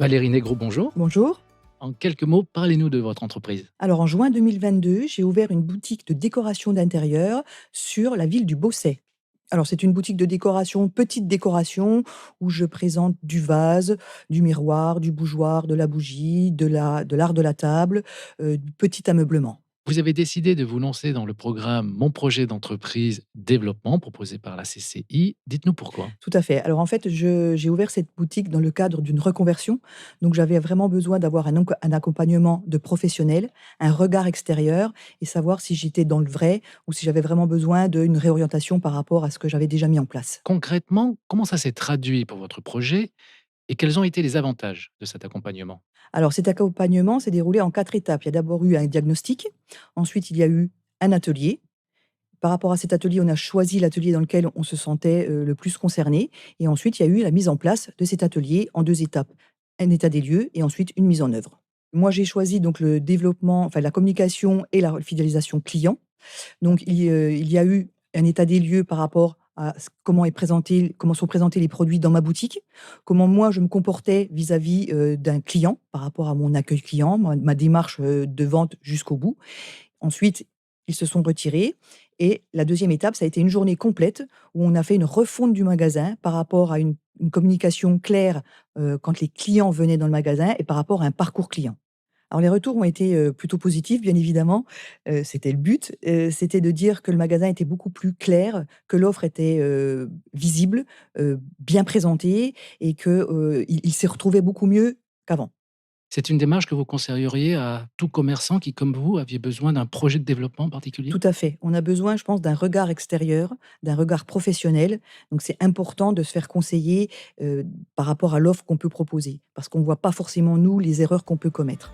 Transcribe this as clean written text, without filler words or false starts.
Valérie Négro, bonjour. Bonjour. En quelques mots, parlez-nous de votre entreprise. Alors en juin 2022, j'ai ouvert une boutique de décoration d'intérieur sur la ville du Beausset. Alors c'est une boutique de décoration, petite décoration, où je présente du vase, du miroir, du bougeoir, de la bougie, de l'art de la table, du petit ameublement. Vous avez décidé de vous lancer dans le programme Mon projet d'entreprise développement proposé par la CCI. Dites-nous pourquoi. Tout à fait. Alors en fait, j'ai ouvert cette boutique dans le cadre d'une reconversion. Donc j'avais vraiment besoin d'avoir un accompagnement de professionnels, un regard extérieur et savoir si j'étais dans le vrai ou si j'avais vraiment besoin d'une réorientation par rapport à ce que j'avais déjà mis en place. Concrètement, comment ça s'est traduit pour votre projet et quels ont été les avantages de cet accompagnement? Alors cet accompagnement s'est déroulé en 4 étapes. Il y a d'abord eu un diagnostic, ensuite il y a eu un atelier. Par rapport à cet atelier, on a choisi l'atelier dans lequel on se sentait, le plus concerné et ensuite il y a eu la mise en place de cet atelier en 2 étapes. Un état des lieux et ensuite une mise en œuvre. Moi, j'ai choisi donc le développement, enfin la communication et la fidélisation client. Donc il y a eu un état des lieux par rapport à comment sont présentés les produits dans ma boutique, comment moi je me comportais vis-à-vis, d'un client par rapport à mon accueil client, ma démarche, de vente jusqu'au bout. Ensuite, ils se sont retirés et la deuxième étape, ça a été une journée complète où on a fait une refonte du magasin par rapport à une communication claire, quand les clients venaient dans le magasin et par rapport à un parcours client. Alors les retours ont été, plutôt positifs bien évidemment, c'était le but, c'était de dire que le magasin était beaucoup plus clair, que l'offre était, visible, bien présentée et que, il s'y retrouvait beaucoup mieux qu'avant. C'est une démarche que vous conseilleriez à tout commerçant qui, comme vous, aviez besoin d'un projet de développement particulier? Tout à fait. On a besoin, je pense, d'un regard extérieur, d'un regard professionnel. Donc, c'est important de se faire conseiller par rapport à l'offre qu'on peut proposer, parce qu'on ne voit pas forcément, nous, les erreurs qu'on peut commettre.